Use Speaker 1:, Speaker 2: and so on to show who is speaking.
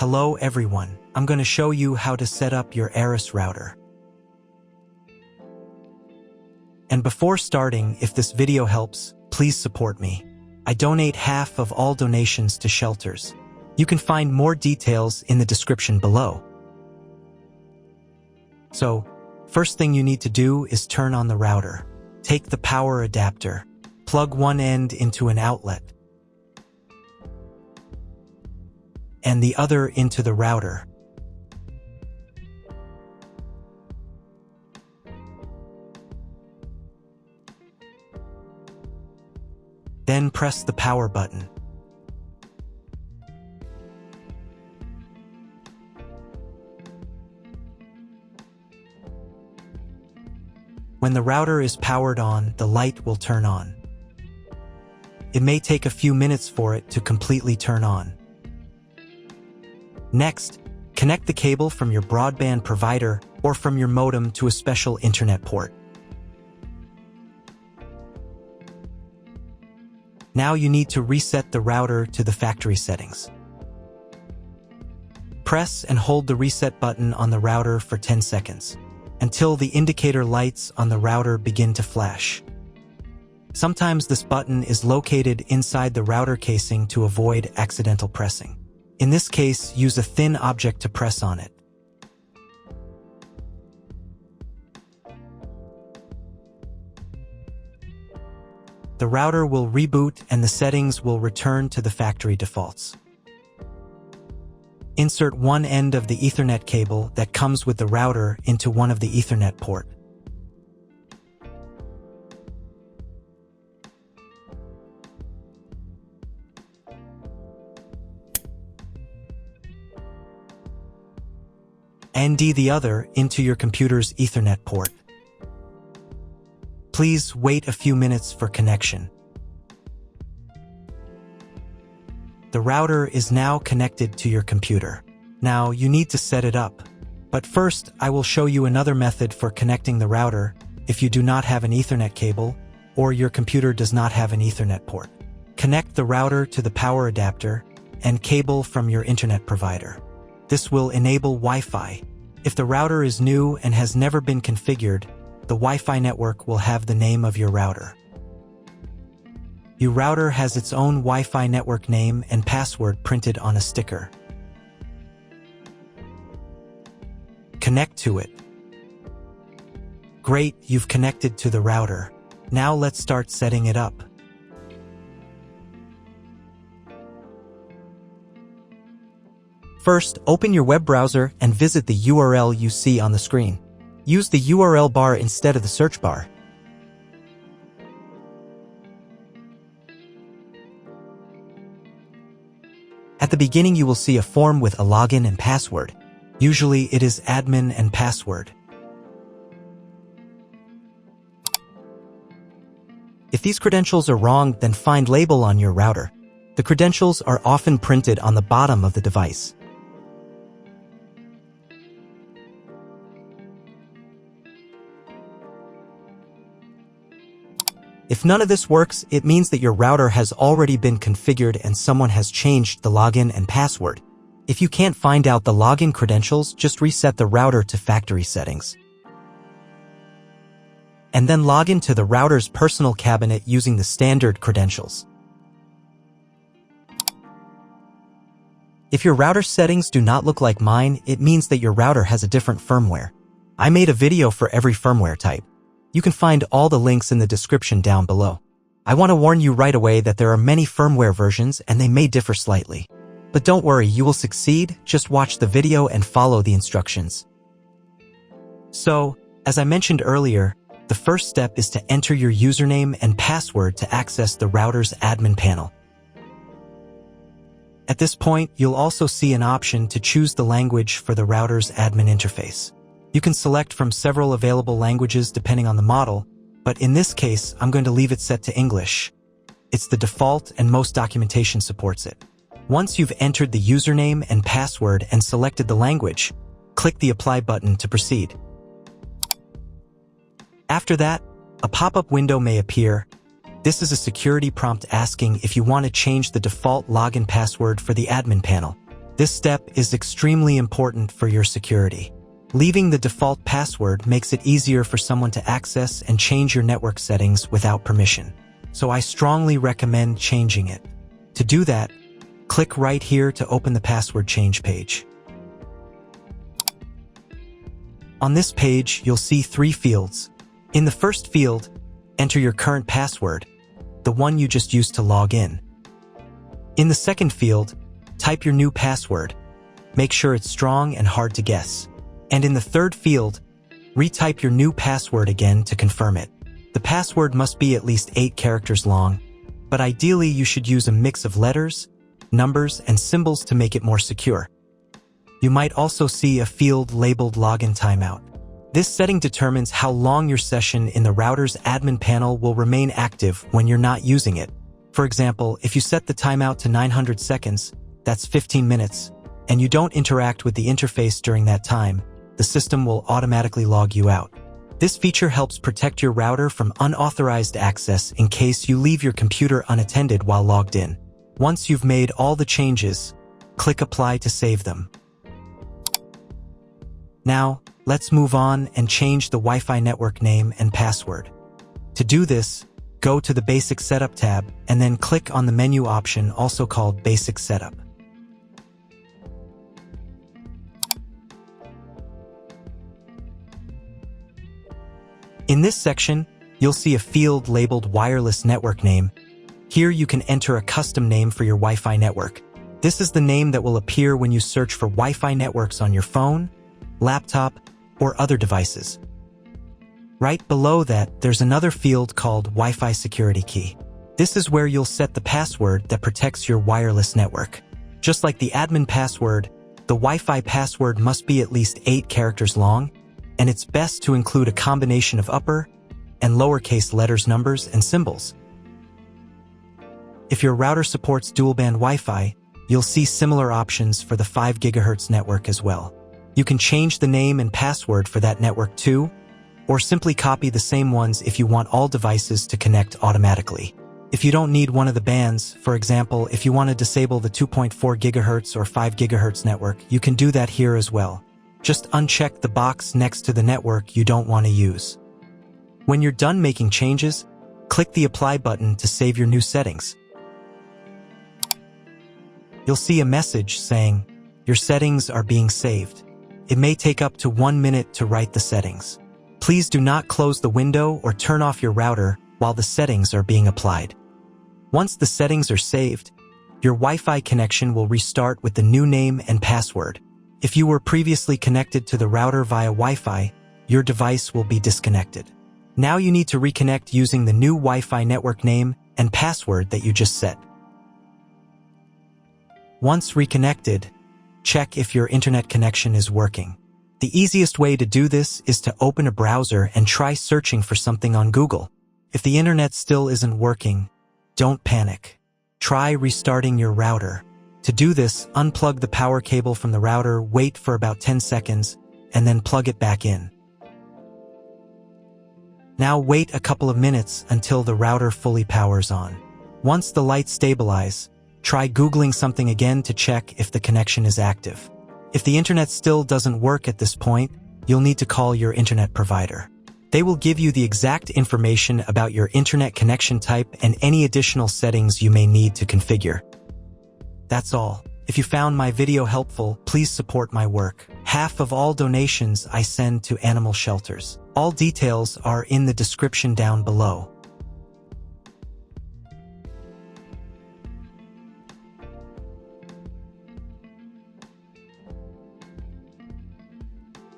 Speaker 1: Hello everyone, I'm going to show you how to set up your Arris router. And before starting, if this video helps, please support me. I donate half of all donations to shelters. You can find more details in the description below. So, first thing you need to do is turn on the router. Take the power adapter, plug one end into an outlet, and the other into the router. Then press the power button. When the router is powered on, the light will turn on. It may take a few minutes for it to completely turn on. Next, connect the cable from your broadband provider or from your modem to a special internet port. Now you need to reset the router to the factory settings. Press and hold the reset button on the router for 10 seconds, until the indicator lights on the router begin to flash. Sometimes this button is located inside the router casing to avoid accidental pressing. In this case, use a thin object to press on it. The router will reboot and the settings will return to the factory defaults. Insert one end of the Ethernet cable that comes with the router into one of the Ethernet port. And the other into your computer's Ethernet port. Please wait a few minutes for connection. The router is now connected to your computer. Now you need to set it up. But first, I will show you another method for connecting the router if you do not have an Ethernet cable or your computer does not have an Ethernet port. Connect the router to the power adapter and cable from your internet provider. This will enable Wi-Fi. If the router is new and has never been configured, the Wi-Fi network will have the name of your router. Your router has its own Wi-Fi network name and password printed on a sticker. Connect to it. Great, you've connected to the router. Now let's start setting it up. First, open your web browser and visit the URL you see on the screen. Use the URL bar instead of the search bar. At the beginning, you will see a form with a login and password. Usually, it is admin and password. If these credentials are wrong, then find label on your router. The credentials are often printed on the bottom of the device. If none of this works, it means that your router has already been configured and someone has changed the login and password. If you can't find out the login credentials, just reset the router to factory settings. And then log into the router's personal cabinet using the standard credentials. If your router settings do not look like mine, it means that your router has a different firmware. I made a video for every firmware type. You can find all the links in the description down below. I want to warn you right away that there are many firmware versions and they may differ slightly. But don't worry, you will succeed, just watch the video and follow the instructions. So, as I mentioned earlier, the first step is to enter your username and password to access the router's admin panel. At this point, you'll also see an option to choose the language for the router's admin interface. You can select from several available languages depending on the model, but in this case, I'm going to leave it set to English. It's the default and most documentation supports it. Once you've entered the username and password and selected the language, click the Apply button to proceed. After that, a pop-up window may appear. This is a security prompt asking if you want to change the default login password for the admin panel. This step is extremely important for your security. Leaving the default password makes it easier for someone to access and change your network settings without permission. So I strongly recommend changing it. To do that, click right here to open the password change page. On this page, you'll see 3 fields. In the first field, enter your current password, the one you just used to log in. In the second field, type your new password. Make sure it's strong and hard to guess. And in the third field, retype your new password again to confirm it. The password must be at least 8 characters long, but ideally you should use a mix of letters, numbers, and symbols to make it more secure. You might also see a field labeled Login Timeout. This setting determines how long your session in the router's admin panel will remain active when you're not using it. For example, if you set the timeout to 900 seconds, that's 15 minutes, and you don't interact with the interface during that time, the system will automatically log you out. This feature helps protect your router from unauthorized access in case you leave your computer unattended while logged in. Once you've made all the changes, click Apply to save them. Now, let's move on and change the Wi-Fi network name and password. To do this, go to the Basic Setup tab and then click on the menu option also called Basic Setup. In this section, you'll see a field labeled Wireless Network Name. Here you can enter a custom name for your Wi-Fi network. This is the name that will appear when you search for Wi-Fi networks on your phone, laptop, or other devices. Right below that, there's another field called Wi-Fi Security Key. This is where you'll set the password that protects your wireless network. Just like the admin password, the Wi-Fi password must be at least 8 characters long, and it's best to include a combination of upper and lowercase letters, numbers, and symbols. If your router supports dual-band Wi-Fi, you'll see similar options for the 5 GHz network as well. You can change the name and password for that network too, or simply copy the same ones if you want all devices to connect automatically. If you don't need one of the bands, for example, if you want to disable the 2.4 GHz or 5 GHz network, you can do that here as well. Just uncheck the box next to the network you don't want to use. When you're done making changes, click the Apply button to save your new settings. You'll see a message saying, "Your settings are being saved." It may take up to 1 minute to write the settings. Please do not close the window or turn off your router while the settings are being applied. Once the settings are saved, your Wi-Fi connection will restart with the new name and password. If you were previously connected to the router via Wi-Fi, your device will be disconnected. Now you need to reconnect using the new Wi-Fi network name and password that you just set. Once reconnected, check if your internet connection is working. The easiest way to do this is to open a browser and try searching for something on Google. If the internet still isn't working, don't panic. Try restarting your router. To do this, unplug the power cable from the router, wait for about 10 seconds, and then plug it back in. Now wait a couple of minutes until the router fully powers on. Once the lights stabilize, try Googling something again to check if the connection is active. If the internet still doesn't work at this point, you'll need to call your internet provider. They will give you the exact information about your internet connection type and any additional settings you may need to configure. That's all. If you found my video helpful, please support my work. Half of all donations I send to animal shelters. All details are in the description down below.